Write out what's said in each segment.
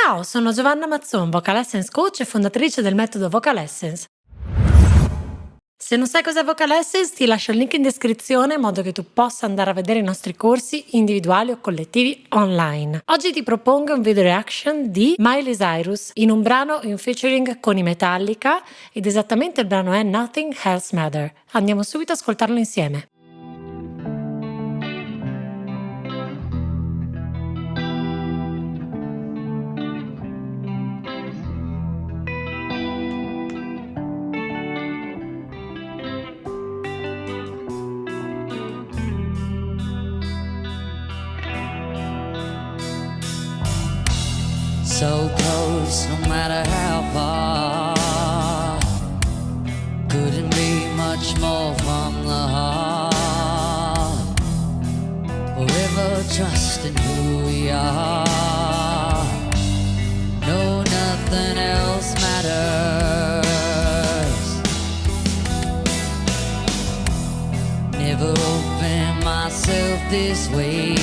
Ciao, sono Giovanna Mazzon, Vocal Essence Coach e fondatrice del metodo Vocal Essence. Se non sai cos'è Vocal Essence, ti lascio il link in descrizione in modo che tu possa andare a vedere i nostri corsi individuali o collettivi online. Oggi ti propongo un video reaction di Miley Cyrus in un brano in featuring con i Metallica ed esattamente il brano è Nothing Else Matter. Andiamo subito ad ascoltarlo insieme. So close, no matter how far. Couldn't be much more from the heart. Forever trusting who we are. No, nothing else matters. Never opened myself this way.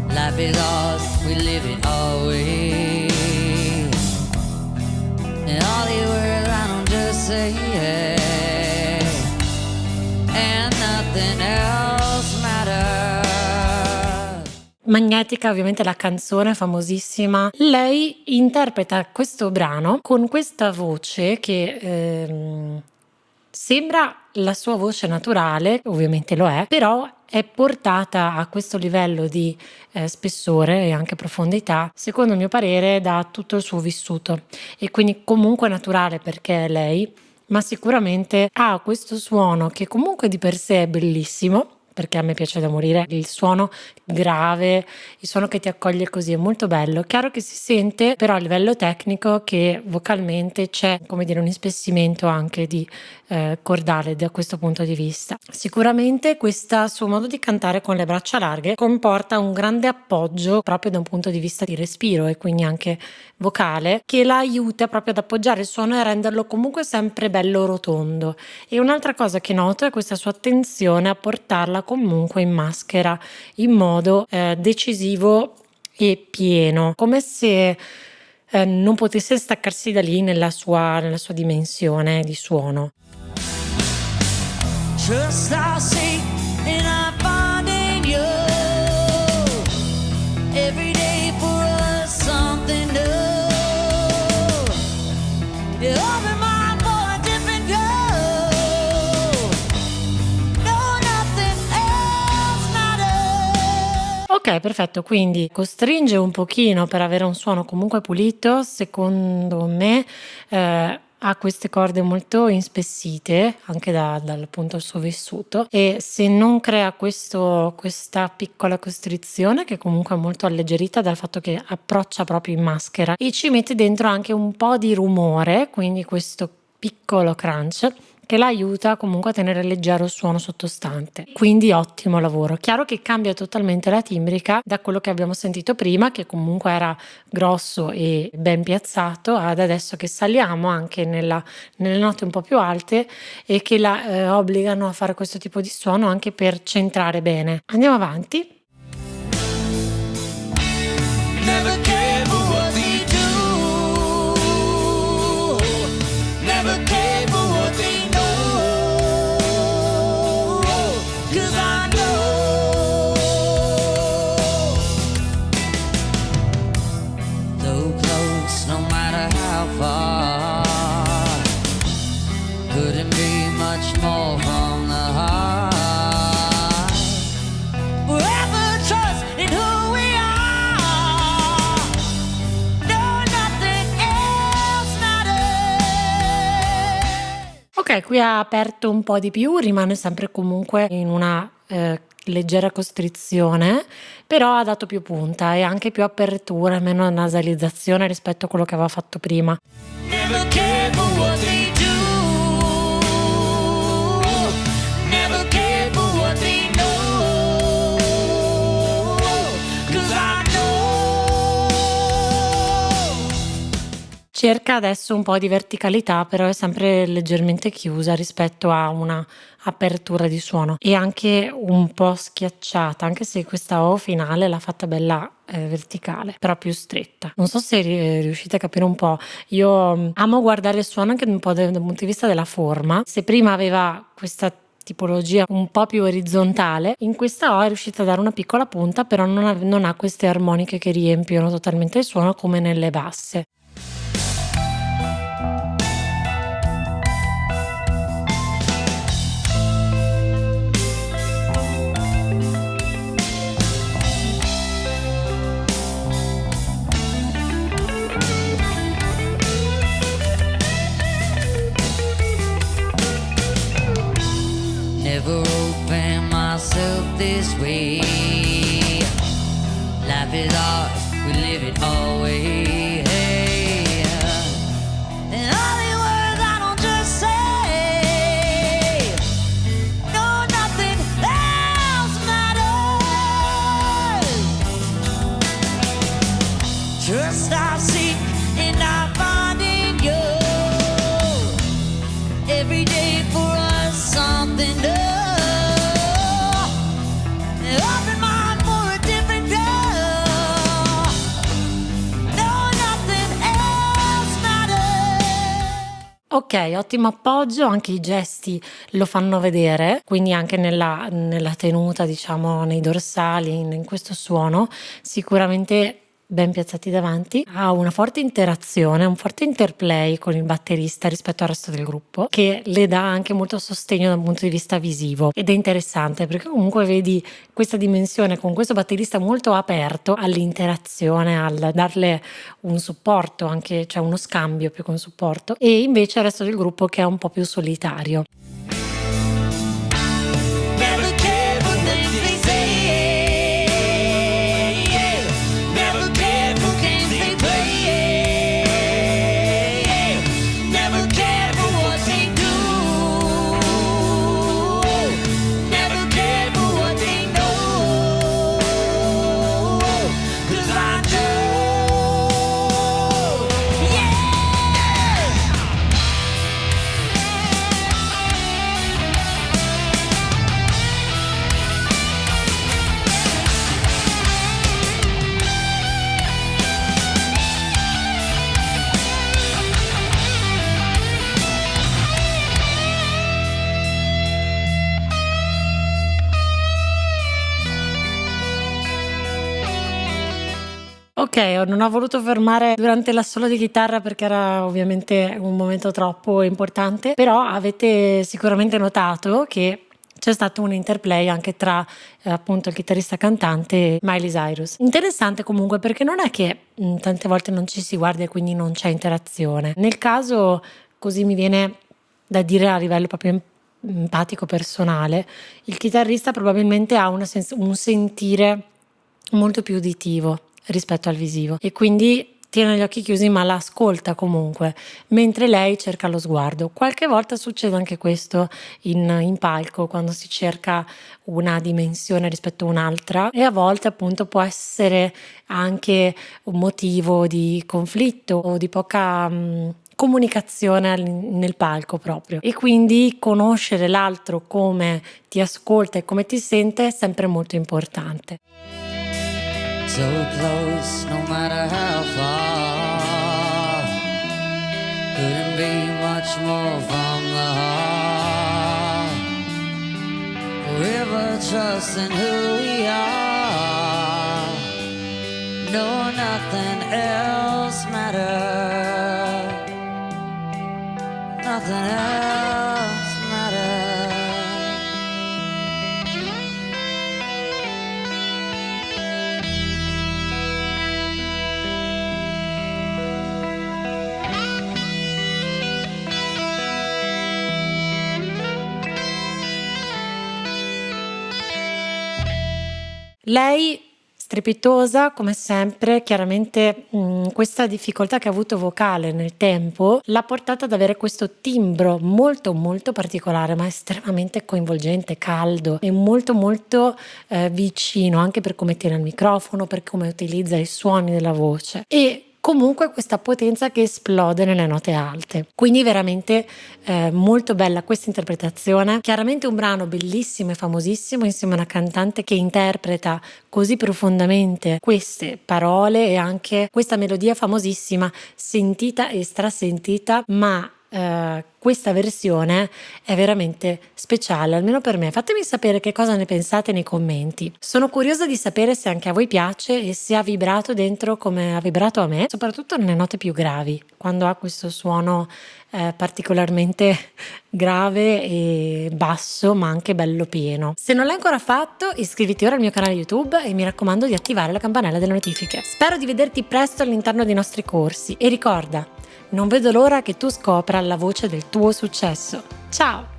Life is ours, we live it our way. And all the words I don't just say yeah. And nothing else matters. Magnetica, ovviamente la canzone famosissima. Lei interpreta questo brano con questa voce che sembra la sua voce naturale, ovviamente lo è, però è portata a questo livello di spessore e anche profondità, secondo il mio parere, da tutto il suo vissuto, e quindi comunque naturale perché è lei, ma sicuramente ha questo suono che comunque di per sé è bellissimo, perché a me piace da morire il suono grave, il suono che ti accoglie così, è molto bello. Chiaro che si sente però a livello tecnico che vocalmente c'è, come dire, un ispessimento anche di cordale da questo punto di vista. Sicuramente questo suo modo di cantare con le braccia larghe comporta un grande appoggio proprio da un punto di vista di respiro e quindi anche vocale, che la aiuta proprio ad appoggiare il suono e a renderlo comunque sempre bello rotondo. E un'altra cosa che noto è questa sua attenzione a portarla comunque in maschera in modo decisivo e pieno, come se non potesse staccarsi da lì nella sua dimensione di suono. Trust I seek and I find in you. Every day for us something new. You open my mind for a different goal. No, nothing else matters. Ok, perfetto, quindi costringe un pochino per avere un suono comunque pulito, secondo me. Ha queste corde molto inspessite anche dal appunto il suo vissuto, e se non crea questa piccola costrizione, che comunque è molto alleggerita dal fatto che approccia proprio in maschera e ci mette dentro anche un po' di rumore, quindi questo piccolo crunch che la aiuta comunque a tenere leggero il suono sottostante, quindi ottimo lavoro. Chiaro che cambia totalmente la timbrica da quello che abbiamo sentito prima, che comunque era grosso e ben piazzato, ad adesso che saliamo anche nelle note un po' più alte e che la obbligano a fare questo tipo di suono anche per centrare bene. Andiamo avanti. Never care for what they do. Never care for what they know. 'Cause I know. So close, no matter how far. Couldn't be much more from the heart. Forever trust in who we are. No, nothing else matters. Ok, qui ha aperto un po' di più, rimane sempre comunque in una leggera costrizione, però ha dato più punta e anche più apertura, meno nasalizzazione rispetto a quello che aveva fatto prima. Never care for what they do. Never care for what they know. Ci cerca adesso un po' di verticalità, però è sempre leggermente chiusa rispetto a una apertura di suono e anche un po' schiacciata, anche se questa O finale l'ha fatta bella verticale, però più stretta. Non so se riuscite a capire un po'. Io amo guardare il suono anche un po' dal punto di vista della forma. Se prima aveva questa tipologia un po' più orizzontale, in questa O è riuscita a dare una piccola punta, però non ha queste armoniche che riempiono totalmente il suono come nelle basse. Never open myself this way. Life is ours, we live it always. And all the words I don't just say. No, nothing else matters. Trust I seek and I find in you. Every day for us something new. Open mind for a different girl. No, nothing else matters. Ok, ottimo appoggio, anche i gesti lo fanno vedere, quindi anche nella tenuta, diciamo, nei dorsali, in questo suono, sicuramente ben piazzati davanti. Ha una forte interazione, un forte interplay con il batterista rispetto al resto del gruppo, che le dà anche molto sostegno dal punto di vista visivo, ed è interessante perché comunque vedi questa dimensione con questo batterista molto aperto all'interazione, al darle un supporto, anche, cioè uno scambio più che un supporto, e invece il resto del gruppo che è un po' più solitario. Never care what things they say. Never care for games they play. Never care for what they do. Never care for what they know. 'Cause I know. Yeah. Ok, non ho voluto fermare durante l'assolo di chitarra perché era ovviamente un momento troppo importante, però avete sicuramente notato che c'è stato un interplay anche tra appunto il chitarrista cantante e Miley Cyrus. Interessante comunque, perché non è che tante volte non ci si guarda e quindi non c'è interazione. Nel caso, così mi viene da dire a livello proprio empatico personale, il chitarrista probabilmente ha un sentire molto più uditivo rispetto al visivo e quindi tiene gli occhi chiusi ma l'ascolta comunque, mentre lei cerca lo sguardo. Qualche volta succede anche questo in palco, quando si cerca una dimensione rispetto a un'altra, e a volte appunto può essere anche un motivo di conflitto o di poca comunicazione nel palco proprio, e quindi conoscere l'altro come ti ascolta e come ti sente è sempre molto importante. So close, no matter how far. Couldn't be much more from the heart. Forever trusting who we are. No, nothing else matters. Nothing else matters. Lei strepitosa come sempre, chiaramente questa difficoltà che ha avuto vocale nel tempo l'ha portata ad avere questo timbro molto molto particolare, ma estremamente coinvolgente, caldo e molto molto vicino, anche per come tiene il microfono, per come utilizza i suoni della voce. E comunque questa potenza che esplode nelle note alte. Quindi veramente molto bella questa interpretazione. Chiaramente un brano bellissimo e famosissimo insieme a una cantante che interpreta così profondamente queste parole e anche questa melodia famosissima, sentita e strasentita, ma questa versione è veramente speciale, almeno per me. Fatemi sapere che cosa ne pensate nei commenti. Sono curiosa di sapere se anche a voi piace e se ha vibrato dentro come ha vibrato a me, soprattutto nelle note più gravi, quando ha questo suono particolarmente grave e basso, ma anche bello pieno. Se non l'hai ancora fatto, iscriviti ora al mio canale YouTube e mi raccomando di attivare la campanella delle notifiche. Spero di vederti presto all'interno dei nostri corsi e ricorda, non vedo l'ora che tu scopra la voce del tuo successo. Ciao!